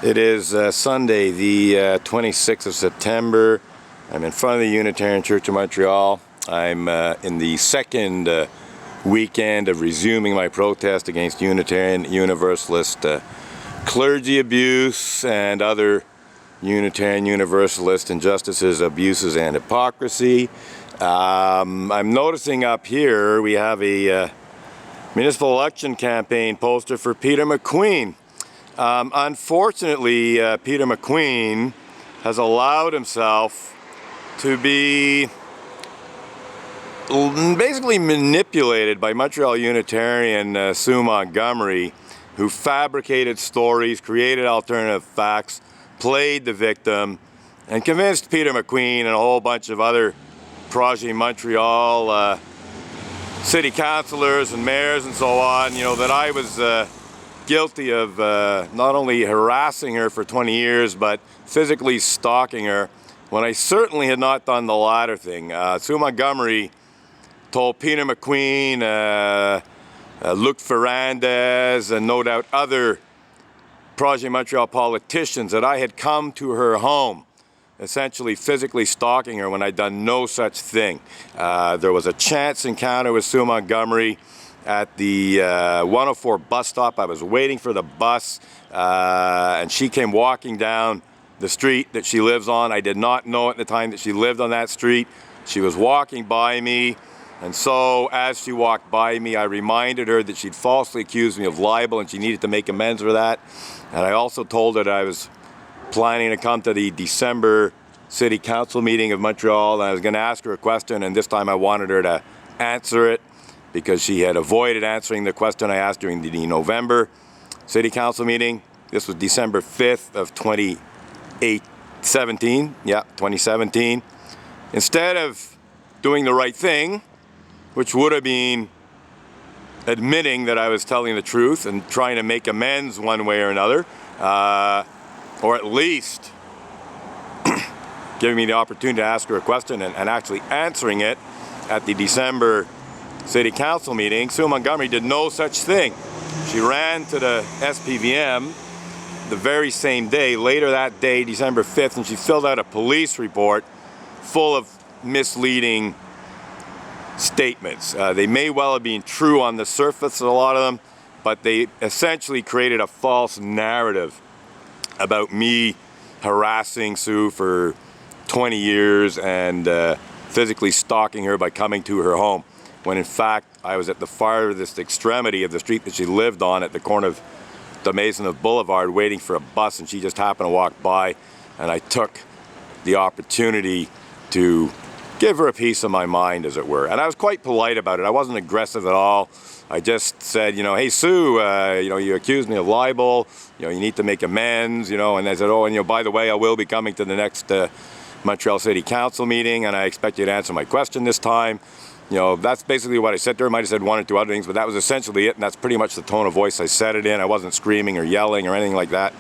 It is Sunday, the 26th of September. I'm in front of the Unitarian Church of Montreal. I'm in the second weekend of resuming my protest against Unitarian Universalist clergy abuse and other Unitarian Universalist injustices, abuses, and hypocrisy. I'm noticing up here we have a municipal election campaign poster for Peter McQueen. Unfortunately, Peter McQueen has allowed himself to be basically manipulated by Montreal Unitarian Sue Montgomery, who fabricated stories, created alternative facts, played the victim, and convinced Peter McQueen and a whole bunch of other Projet Montreal city councillors and mayors and so on, that I was guilty of not only harassing her for 20 years, but physically stalking her, when I certainly had not done the latter thing. Sue Montgomery told Peter McQueen, Luc Ferrandez, and no doubt other Projet Montreal politicians that I had come to her home, essentially physically stalking her when I'd done no such thing. There was a chance encounter with Sue Montgomery at the 104 bus stop. I was waiting for the bus, and she came walking down the street that she lives on. I did not know at the time that she lived on that street. She was walking by me, and so as she walked by me, I reminded her that she'd falsely accused me of libel and she needed to make amends for that. And I also told her that I was planning to come to the December City Council meeting of Montreal, and I was going to ask her a question, and this time I wanted her to answer it, because she had avoided answering the question I asked during the November City Council meeting. This was December 5th of 2017. Yeah, 2017. Instead of doing the right thing, which would have been admitting that I was telling the truth and trying to make amends one way or another, or at least giving me the opportunity to ask her a question and actually answering it at the December City Council meeting, Sue Montgomery did no such thing. She ran to the SPVM the very same day, later that day, December 5th, and she filled out a police report full of misleading statements. They may well have been true on the surface, a lot of them, but they essentially created a false narrative about me harassing Sue for 20 years and physically stalking her by coming to her home, when in fact I was at the farthest extremity of the street that she lived on at the corner of the Maisonneuve Boulevard waiting for a bus, and she just happened to walk by, and I took the opportunity to give her a piece of my mind, as it were. And I was quite polite about it. I wasn't aggressive at all. I just said, hey Sue, you accused me of libel, you need to make amends, and I said, oh, and by the way, I will be coming to the next Montreal City Council meeting, and I expect you to answer my question this time. That's basically what I said to her. I might have said one or two other things, but that was essentially it, and that's pretty much the tone of voice I said it in. I wasn't screaming or yelling or anything like that.